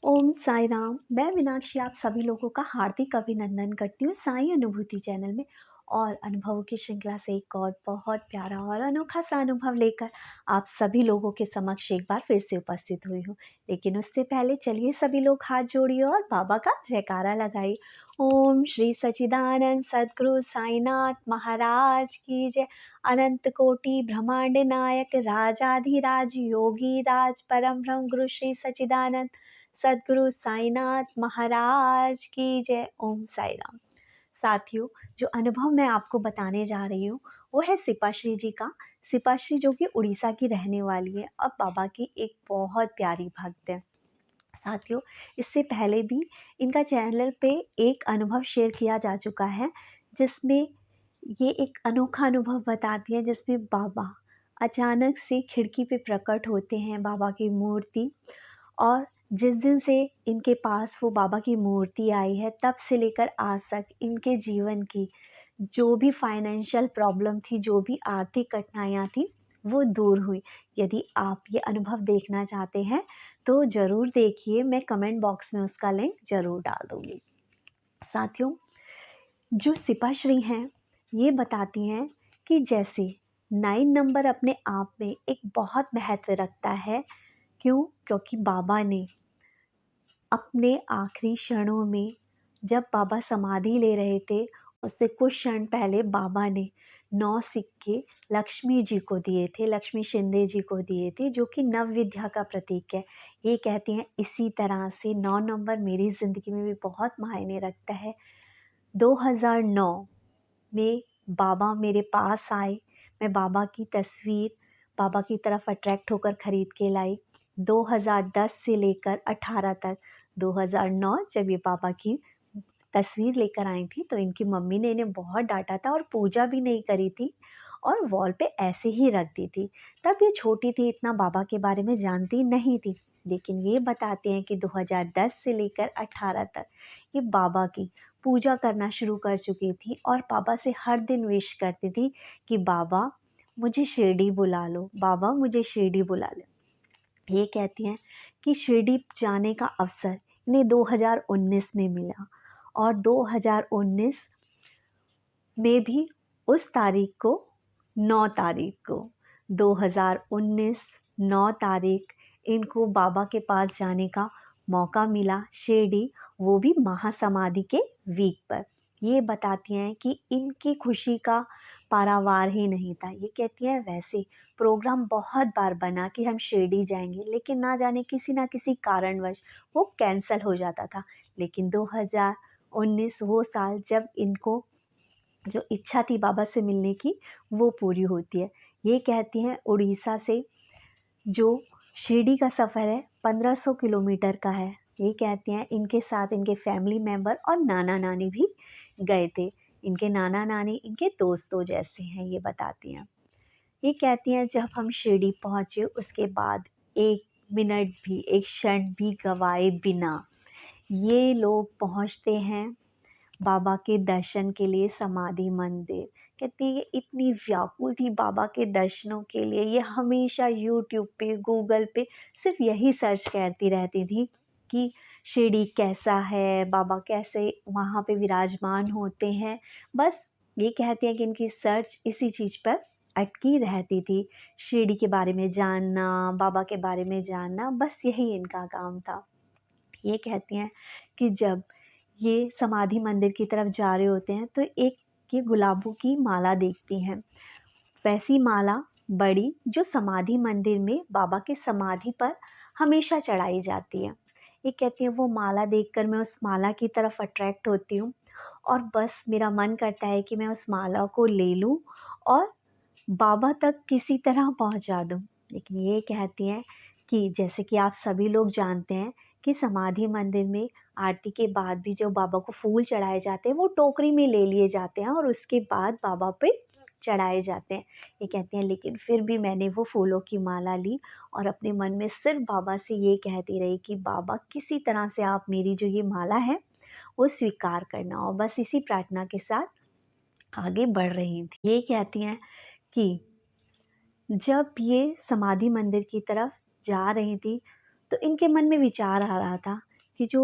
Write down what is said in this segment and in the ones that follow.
ओम साई राम। मैं मीनाक्षी आप सभी लोगों का हार्दिक अभिनंदन करती हूँ साई अनुभूति चैनल में। और अनुभवों की श्रृंखला से एक और बहुत प्यारा और अनोखा सा अनुभव लेकर आप सभी लोगों के समक्ष एक बार फिर से उपस्थित हुई हूँ। लेकिन उससे पहले चलिए सभी लोग हाथ जोड़िए और बाबा का जयकारा लगाइए। ओम श्री सच्चिदानंद सद्गुरु साईनाथ महाराज की जय। अनंत कोटि ब्रह्मांड नायक राजाधिराज योगी राज परम ब्रह्म गुरु श्री सच्चिदानंद सद्गुरु साईनाथ महाराज की जय। ओम साई राम। साथियों, जो अनुभव मैं आपको बताने जा रही हूँ वो है सिपाश्री जी का। सिपाश्री जो कि उड़ीसा की रहने वाली है और बाबा की एक बहुत प्यारी भक्त है। साथियों, इससे पहले भी इनका चैनल पे एक अनुभव शेयर किया जा चुका है, जिसमें ये एक अनोखा अनुभव बताती है, जिसमें बाबा अचानक से खिड़की पे प्रकट होते हैं, बाबा की मूर्ति। और जिस दिन से इनके पास वो बाबा की मूर्ति आई है, तब से लेकर आज तक इनके जीवन की जो भी फाइनेंशियल प्रॉब्लम थी, जो भी आर्थिक कठिनाइयाँ थी, वो दूर हुई। यदि आप ये अनुभव देखना चाहते हैं तो ज़रूर देखिए, मैं कमेंट बॉक्स में उसका लिंक ज़रूर डाल दूँगी। साथियों, जो सिपाश्री हैं ये बताती हैं कि जैसे 9 नंबर अपने आप में एक बहुत महत्व रखता है। क्यों? क्योंकि बाबा ने अपने आखिरी क्षणों में, जब बाबा समाधि ले रहे थे, उससे कुछ क्षण पहले बाबा ने 9 सिक्के लक्ष्मी जी को दिए थे, लक्ष्मी शिंदे जी को दिए थे, जो कि नवविद्या का प्रतीक है। ये कहती हैं इसी तरह से 9 नंबर मेरी ज़िंदगी में भी बहुत मायने रखता है। 2009 में बाबा मेरे पास आए। मैं बाबा की तस्वीर बाबा की तरफ अट्रैक्ट होकर ख़रीद के लाई। 2010 से लेकर 18 तक, 2009 जब ये बाबा की तस्वीर लेकर आई थी तो इनकी मम्मी ने इन्हें बहुत डांटा था और पूजा भी नहीं करी थी और वॉल पे ऐसे ही रख दी थी। तब ये छोटी थी, इतना बाबा के बारे में जानती नहीं थी। लेकिन ये बताते हैं कि 2010 से लेकर 18 तक ये बाबा की पूजा करना शुरू कर चुकी थी और बाबा से हर दिन विश करती थी कि बाबा मुझे शिरडी बुला लो, बाबा मुझे शिरडी बुला लो। ये कहती हैं कि शिरडी जाने का अवसर इन्हें 2019 में मिला और 2019 में भी उस तारीख को 9 तारीख को 2019 9 तारीख इनको बाबा के पास जाने का मौका मिला शिरडी, वो भी महासमाधि के वीक पर। ये बताती हैं कि इनकी खुशी का पारावार ही नहीं था। ये कहती हैं वैसे प्रोग्राम बहुत बार बना कि हम शिरडी जाएंगे, लेकिन ना जाने किसी ना किसी कारणवश वो कैंसिल हो जाता था। लेकिन 2019 वो साल जब इनको जो इच्छा थी बाबा से मिलने की वो पूरी होती है। ये कहती हैं उड़ीसा से जो शिरडी का सफ़र है 1500 किलोमीटर का है। ये कहती हैं इनके साथ इनके फैमिली मेम्बर और नाना नानी भी गए थे। इनके नाना नानी इनके दोस्तों जैसे हैं, ये बताती हैं। ये कहती हैं जब हम शिरडी पहुँचे उसके बाद 1 मिनट भी, 1 क्षण भी गँवाए बिना ये लोग पहुँचते हैं बाबा के दर्शन के लिए समाधि मंदिर। कहती है ये इतनी व्याकुल थी बाबा के दर्शनों के लिए, ये हमेशा यूट्यूब पे, गूगल पे सिर्फ यही सर्च करती रहती थी कि शिरडी कैसा है, बाबा कैसे वहाँ पे विराजमान होते हैं। बस ये कहती हैं कि इनकी सर्च इसी चीज़ पर अटकी रहती थी। शिरडी के बारे में जानना, बाबा के बारे में जानना, बस यही इनका काम था। ये कहती हैं कि जब ये समाधि मंदिर की तरफ जा रहे होते हैं तो एक ये गुलाबों की माला देखती हैं। वैसी माला बड़ी जो समाधि मंदिर में बाबा की समाधि पर हमेशा चढ़ाई जाती है। ये कहती हैं वो माला देखकर मैं उस माला की तरफ अट्रैक्ट होती हूँ और बस मेरा मन करता है कि मैं उस माला को ले लूँ और बाबा तक किसी तरह पहुंचा दूं। लेकिन ये कहती हैं कि जैसे कि आप सभी लोग जानते हैं कि समाधि मंदिर में आरती के बाद भी जो बाबा को फूल चढ़ाए जाते हैं वो टोकरी में ले लिए जाते हैं और उसके बाद बाबा पे चढ़ाए जाते हैं। ये कहती हैं लेकिन फिर भी मैंने वो फूलों की माला ली और अपने मन में सिर्फ बाबा से ये कहती रही कि बाबा किसी तरह से आप मेरी जो ये माला है वो स्वीकार करना, और बस इसी प्रार्थना के साथ आगे बढ़ रही थी। ये कहती हैं कि जब ये समाधि मंदिर की तरफ जा रही थी तो इनके मन में विचार आ रहा था कि जो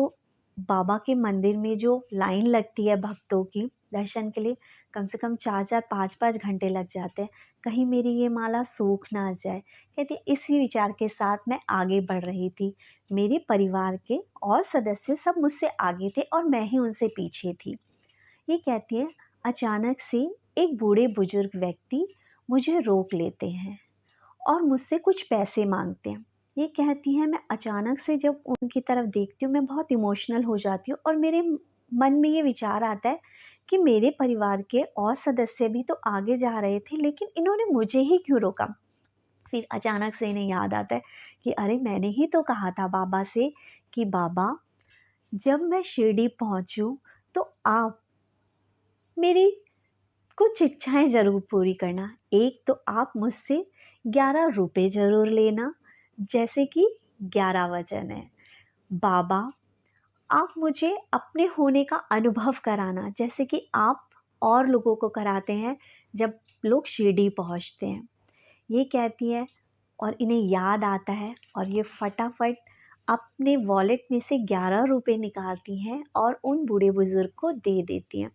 बाबा के मंदिर में जो लाइन लगती है भक्तों की दर्शन के लिए, कम से कम 4-4 5-5 घंटे लग जाते हैं। कहीं मेरी ये माला सूख ना जाए। कहती है इसी विचार के साथ मैं आगे बढ़ रही थी। मेरे परिवार के और सदस्य सब मुझसे आगे थे और मैं ही उनसे पीछे थी। ये कहती है अचानक से एक बूढ़े बुजुर्ग व्यक्ति मुझे रोक लेते हैं और मुझसे कुछ पैसे मांगते हैं। ये कहती हैं मैं अचानक से जब उनकी तरफ देखती हूँ मैं बहुत इमोशनल हो जाती हूँ और मेरे मन में ये विचार आता है कि मेरे परिवार के और सदस्य भी तो आगे जा रहे थे, लेकिन इन्होंने मुझे ही क्यों रोका। फिर अचानक से इन्हें याद आता है कि अरे मैंने ही तो कहा था बाबा से कि बाबा जब मैं शिरडी पहुँचूँ तो आप मेरी कुछ इच्छाएं ज़रूर पूरी करना। एक तो आप मुझसे 11 रुपए ज़रूर लेना, जैसे कि 11 वचन है। बाबा आप मुझे अपने होने का अनुभव कराना, जैसे कि आप और लोगों को कराते हैं जब लोग शिरडी पहुंचते हैं। ये कहती है और इन्हें याद आता है और ये फटाफट अपने वॉलेट में से 11 रुपए निकालती हैं और उन बूढ़े बुज़ुर्ग को दे देती हैं।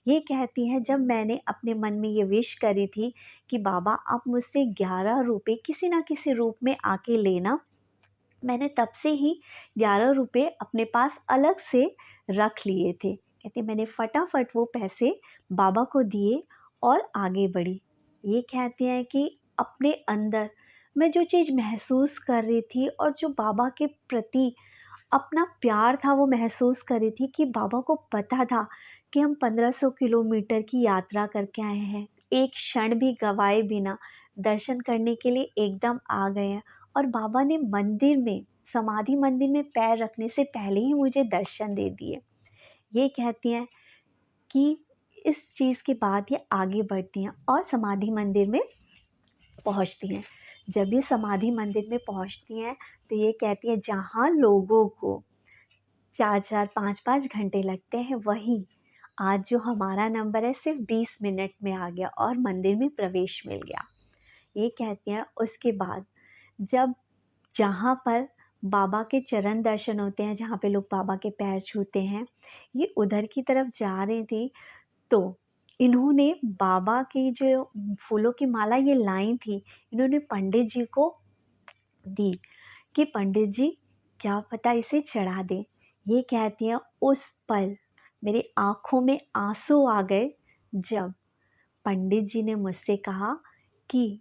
ये कहती हैं जब मैंने अपने मन में ये विश करी थी कि बाबा आप मुझसे 11 रुपए किसी न किसी रूप में आके लेना, मैंने तब से ही 11 रुपए अपने पास अलग से रख लिए थे। कहती मैंने फटाफट वो पैसे बाबा को दिए और आगे बढ़ी। ये कहते हैं कि अपने अंदर मैं जो चीज़ महसूस कर रही थी और जो बाबा के प्रति अपना प्यार था वो महसूस कर रही थी कि बाबा को पता था कि हम 1500 किलोमीटर की यात्रा करके आए हैं, एक क्षण भी गंवाए बिना दर्शन करने के लिए एकदम आ गए हैं और बाबा ने मंदिर में समाधि मंदिर में पैर रखने से पहले ही मुझे दर्शन दे दिए। ये कहती हैं कि इस चीज़ के बाद ये आगे बढ़ती हैं और समाधि मंदिर में पहुंचती हैं। जब ये समाधि मंदिर में पहुंचती हैं तो ये कहती है जहाँ लोगों को 4-4 5-5 घंटे लगते हैं, वहीं आज जो हमारा नंबर है सिर्फ 20 मिनट में आ गया और मंदिर में प्रवेश मिल गया। ये कहती हैं उसके बाद जब जहाँ पर बाबा के चरण दर्शन होते हैं, जहाँ पे लोग बाबा के पैर छूते हैं, ये उधर की तरफ जा रही थी तो इन्होंने बाबा की जो फूलों की माला ये लाई थी, इन्होंने पंडित जी को दी कि पंडित जी क्या पता इसे चढ़ा दें। ये कहती हैं उस पल मेरी आँखों में आँसू आ गए जब पंडित जी ने मुझसे कहा कि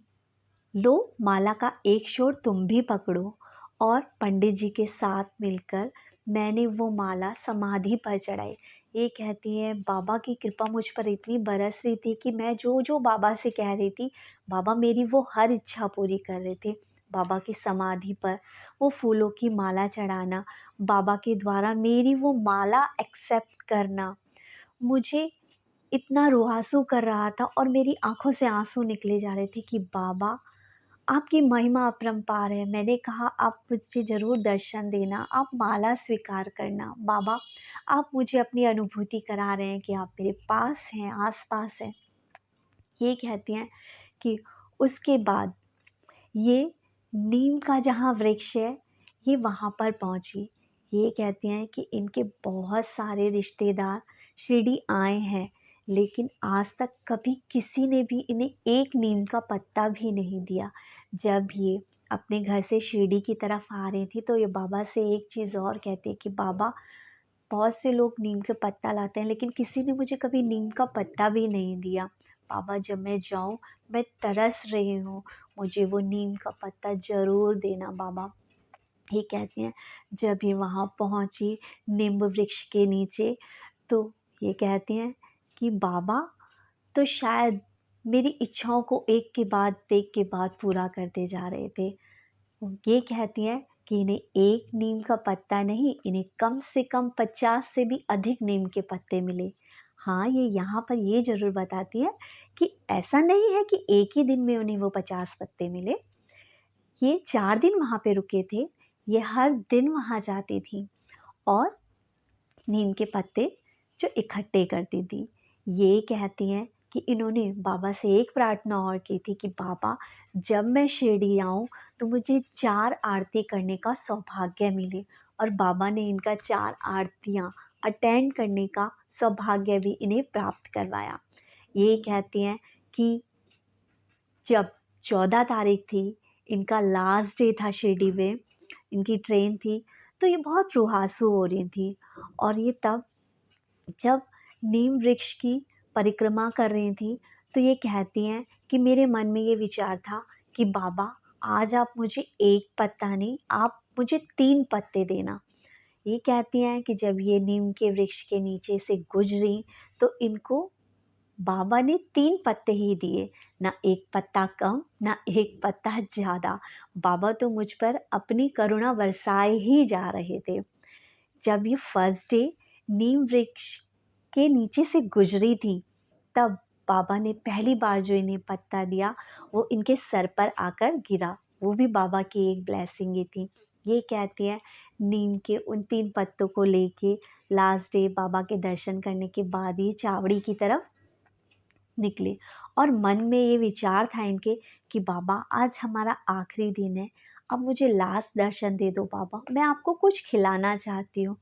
लो माला का एक छोर तुम भी पकड़ो, और पंडित जी के साथ मिलकर मैंने वो माला समाधि पर चढ़ाई। ये कहती है बाबा की कृपा मुझ पर इतनी बरस रही थी कि मैं जो जो बाबा से कह रही थी बाबा मेरी वो हर इच्छा पूरी कर रहे थे। बाबा की समाधि पर वो फूलों की माला चढ़ाना, बाबा के द्वारा मेरी वो माला एक्सेप्ट करना मुझे इतना रुआँसू कर रहा था और मेरी आँखों से आँसू निकले जा रहे थे कि बाबा आपकी महिमा अपरंपार है। मैंने कहा आप मुझे ज़रूर दर्शन देना, आप माला स्वीकार करना। बाबा आप मुझे अपनी अनुभूति करा रहे हैं कि आप मेरे पास हैं, आस-पास हैं। ये कहती हैं कि उसके बाद ये नीम का जहाँ वृक्ष है, ये वहाँ पर पहुँची। ये कहती हैं कि इनके बहुत सारे रिश्तेदार शिरडी आए हैं, लेकिन आज तक कभी किसी ने भी इन्हें एक नीम का पत्ता भी नहीं दिया। जब ये अपने घर से शिरडी की तरफ आ रही थी तो ये बाबा से एक चीज़ और कहती है कि बाबा बहुत से लोग नीम का पत्ता लाते हैं, लेकिन किसी ने मुझे कभी नीम का पत्ता भी नहीं दिया। बाबा जब मैं जाऊँ, मैं तरस रही हूँ, मुझे वो नीम का पत्ता ज़रूर देना बाबा। ये कहती हैं जब ये वहाँ पहुँची नींबू वृक्ष के नीचे, तो ये कहती हैं कि बाबा तो शायद मेरी इच्छाओं को एक के बाद पूरा करते जा रहे थे। ये कहती हैं कि इन्हें एक नीम का पत्ता नहीं, इन्हें कम से कम 50 से भी अधिक नीम के पत्ते मिले। हाँ, ये यहाँ पर ये ज़रूर बताती है कि ऐसा नहीं है कि एक ही दिन में उन्हें वो 50 पत्ते मिले। ये 4 दिन वहाँ पे रुके थे, ये हर दिन वहाँ जाती थीं और नीम के पत्ते जो इकट्ठे करती थी। ये कहती हैं कि इन्होंने बाबा से एक प्रार्थना और की थी कि बाबा जब मैं शिरडी आऊँ तो मुझे 4 आरती करने का सौभाग्य मिले, और बाबा ने इनका 4 आरतियाँ अटेंड करने का सौभाग्य भी इन्हें प्राप्त करवाया। ये कहती हैं कि जब 14 तारीख थी, इनका लास्ट डे था शिरडी में, इनकी ट्रेन थी, तो ये बहुत रुआँसू हो रही थी। और ये तब जब नीम वृक्ष की परिक्रमा कर रही थी, तो ये कहती हैं कि मेरे मन में ये विचार था कि बाबा, आज आप मुझे 1 पत्ता नहीं, आप मुझे 3 पत्ते देना। ये कहती हैं कि जब ये नीम के वृक्ष के नीचे से गुजरी, तो इनको बाबा ने 3 पत्ते ही दिए, ना 1 पत्ता कम, ना 1 पत्ता ज़्यादा। बाबा तो मुझ पर अपनी करुणा बरसाए ही जा रहे थे। जब ये फर्स्ट डे नीम वृक्ष के नीचे से गुजरी थी, तब बाबा ने पहली बार जो इन्हें पत्ता दिया, वो इनके सर पर आकर गिरा। वो भी बाबा की एक ब्लेसिंग ही थी। ये कहती है, नीम के उन 3 पत्तों को लेके लास्ट डे बाबा के दर्शन करने के बाद ये चावड़ी की तरफ निकले। और मन में ये विचार था इनके कि बाबा, आज हमारा आखिरी दिन है, अब मुझे लास्ट दर्शन दे दो बाबा, मैं आपको कुछ खिलाना चाहती हूँ।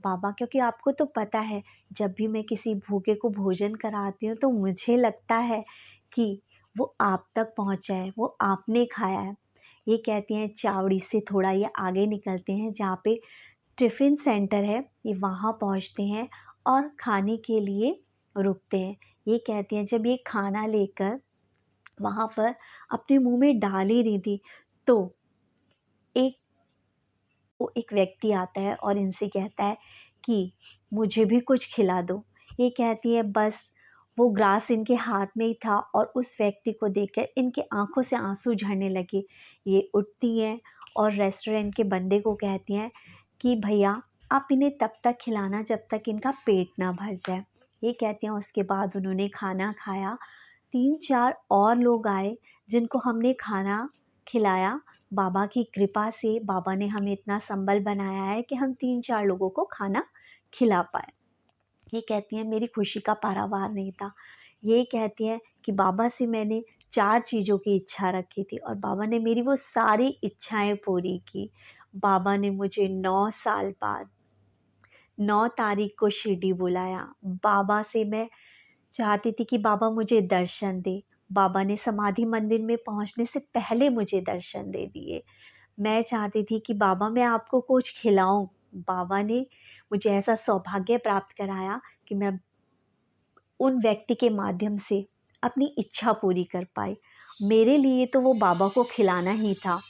बाबा, क्योंकि आपको तो पता है, जब भी मैं किसी भूखे को भोजन कराती हूँ तो मुझे लगता है कि वो आप तक पहुँचा है, वो आपने खाया है। ये कहती हैं, चावड़ी से थोड़ा ये आगे निकलते हैं, जहाँ पे टिफ़िन सेंटर है, ये वहाँ पहुँचते हैं और खाने के लिए रुकते हैं। ये कहती हैं, जब ये खाना लेकर वहाँ पर अपने मुँह में डाल ही रही थी, तो एक एक व्यक्ति आता है और इनसे कहता है कि मुझे भी कुछ खिला दो। ये कहती है, बस वो ग्रास इनके हाथ में ही था और उस व्यक्ति को देखकर इनकी आँखों से आँसू झरने लगे। ये उठती हैं और रेस्टोरेंट के बंदे को कहती हैं कि भैया, आप इन्हें तब तक खिलाना जब तक इनका पेट ना भर जाए। ये कहती हैं, उसके बाद उन्होंने खाना खाया। 3-4 और लोग आए जिनको हमने खाना खिलाया। बाबा की कृपा से बाबा ने हमें इतना संबल बनाया है कि हम 3-4 लोगों को खाना खिला पाए। ये कहती हैं, मेरी खुशी का पारावार नहीं था। ये कहती हैं कि बाबा से मैंने 4 चीज़ों की इच्छा रखी थी और बाबा ने मेरी वो सारी इच्छाएँ पूरी की। बाबा ने मुझे 9 साल बाद 9 तारीख को शिरडी बुलाया। बाबा से मैं चाहती थी कि बाबा मुझे दर्शन दें। बाबा ने समाधि मंदिर में पहुँचने से पहले मुझे दर्शन दे दिए। मैं चाहती थी कि बाबा, मैं आपको कुछ खिलाऊँ। बाबा ने मुझे ऐसा सौभाग्य प्राप्त कराया कि मैं उन व्यक्ति के माध्यम से अपनी इच्छा पूरी कर पाई। मेरे लिए तो वो बाबा को खिलाना ही था।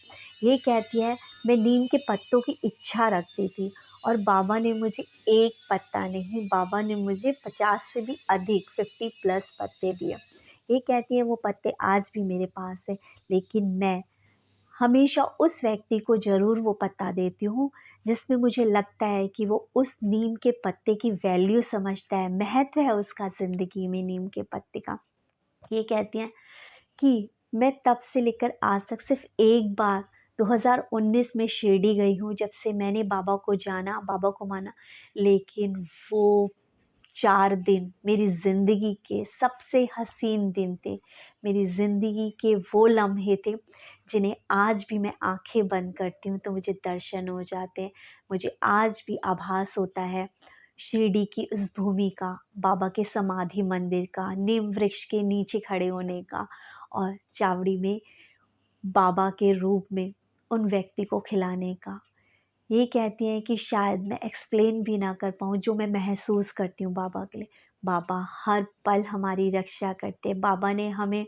ये कहती है, मैं नीम के पत्तों की इच्छा रखती थी और बाबा ने मुझे 1 पत्ता नहीं, बाबा ने मुझे 50 से भी अधिक 50 प्लस पत्ते दिए। ये कहती है, वो पत्ते आज भी मेरे पास हैं, लेकिन मैं हमेशा उस व्यक्ति को ज़रूर वो पत्ता देती हूँ, जिसमें मुझे लगता है कि वो उस नीम के पत्ते की वैल्यू समझता है, महत्व है उसका ज़िंदगी में नीम के पत्ते का। ये कहती हैं कि मैं तब से लेकर आज तक सिर्फ़ एक बार 2019 में शिरडी गई हूँ, जब से मैंने बाबा को जाना, बाबा को माना, लेकिन वो 4 दिन मेरी ज़िंदगी के सबसे हसीन दिन थे। मेरी ज़िंदगी के वो लम्हे थे, जिन्हें आज भी मैं आँखें बंद करती हूँ तो मुझे दर्शन हो जाते हैं। मुझे आज भी आभास होता है शिरडी की उस भूमि का, बाबा के समाधि मंदिर का, नीम वृक्ष के नीचे खड़े होने का और चावड़ी में बाबा के रूप में उन व्यक्ति को खिलाने का। ये कहती हैं कि शायद मैं एक्सप्लेन भी ना कर पाऊँ जो मैं महसूस करती हूँ बाबा के लिए। बाबा हर पल हमारी रक्षा करते हैं। बाबा ने हमें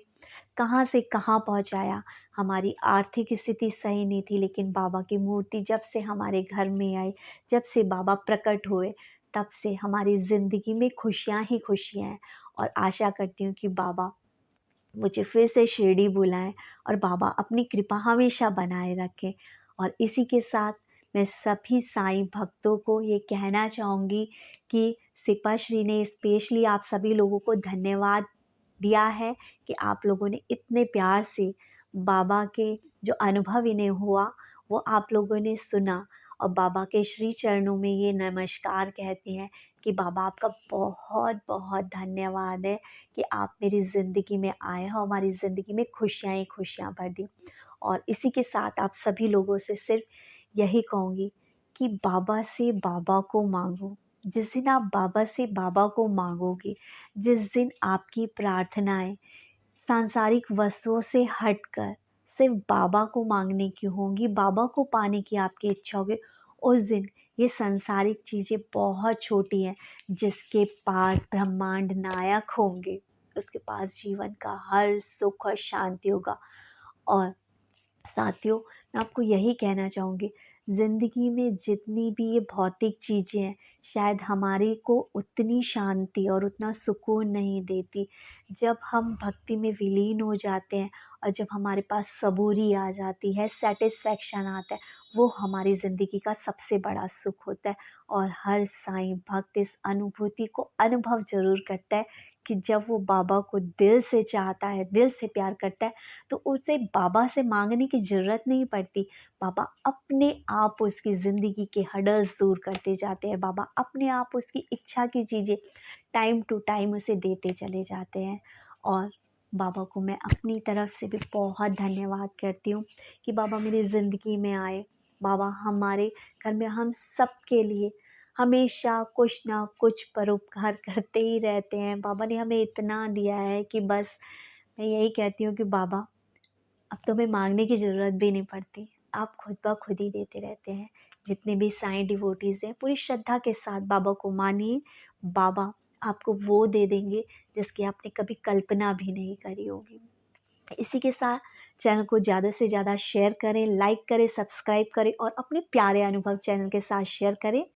कहाँ से कहाँ पहुँचाया। हमारी आर्थिक स्थिति सही नहीं थी, लेकिन बाबा की मूर्ति जब से हमारे घर में आई, जब से बाबा प्रकट हुए, तब से हमारी ज़िंदगी में खुशियाँ ही खुशियाँ हैं। और आशा करती हूँ कि बाबा मुझे फिर से शिरडी बुलाएँ और बाबा अपनी कृपा हमेशा बनाए रखें। और इसी के साथ मैं सभी साईं भक्तों को ये कहना चाहूँगी कि सिपाश्री ने स्पेशली आप सभी लोगों को धन्यवाद दिया है कि आप लोगों ने इतने प्यार से बाबा के जो अनुभव इन्हें हुआ, वो आप लोगों ने सुना और बाबा के श्री चरणों में ये नमस्कार कहती हैं कि बाबा, आपका बहुत बहुत धन्यवाद है कि आप मेरी ज़िंदगी में आए हो, हमारी ज़िंदगी में खुशियाँ ही खुशियाँ भर दी। और इसी के साथ आप सभी लोगों से सिर्फ यही कहूँगी कि बाबा से बाबा को मांगो। जिस दिन आप बाबा से बाबा को मांगोगे, जिस दिन आपकी प्रार्थनाएं सांसारिक वस्तुओं से हटकर सिर्फ बाबा को मांगने की होंगी, बाबा को पाने की आपकी इच्छा होगी, उस दिन ये सांसारिक चीज़ें बहुत छोटी हैं। जिसके पास ब्रह्मांड नायक होंगे, उसके पास जीवन का हर सुख और शांति होगा। और साथियों, मैं आपको यही कहना चाहूँगी, ज़िंदगी में जितनी भी ये भौतिक चीज़ें हैं, शायद हमारे को उतनी शांति और उतना सुकून नहीं देती। जब हम भक्ति में विलीन हो जाते हैं और जब हमारे पास सबूरी आ जाती है, सैटिस्फैक्शन आता है, वो हमारी ज़िंदगी का सबसे बड़ा सुख होता है। और हर साईं भक्त इस अनुभूति को अनुभव ज़रूर करता है कि जब वो बाबा को दिल से चाहता है, दिल से प्यार करता है, तो उसे बाबा से मांगने की ज़रूरत नहीं पड़ती। बाबा अपने आप उसकी ज़िंदगी के हर्डल्स दूर करते जाते हैं। बाबा अपने आप उसकी इच्छा की चीज़ें टाइम टू टाइम उसे देते चले जाते हैं। और बाबा को मैं अपनी तरफ से भी बहुत धन्यवाद करती हूँ कि बाबा मेरी ज़िंदगी में आए। बाबा हमारे घर में हम सब के लिए हमेशा कुछ ना कुछ परोपकार करते ही रहते हैं। बाबा ने हमें इतना दिया है कि बस मैं यही कहती हूँ कि बाबा, अब तो हमें माँगने की ज़रूरत भी नहीं पड़ती। आप खुद ब खुद ही देते रहते हैं। जितने भी साईं डिवोटीज़ हैं, पूरी श्रद्धा के साथ बाबा को मानिए। बाबा आपको वो दे देंगे जिसकी आपने कभी कल्पना भी नहीं करी होगी। इसी के साथ चैनल को ज़्यादा से ज़्यादा शेयर करें, लाइक करें, सब्सक्राइब करें और अपने प्यारे अनुभव चैनल के साथ शेयर करें।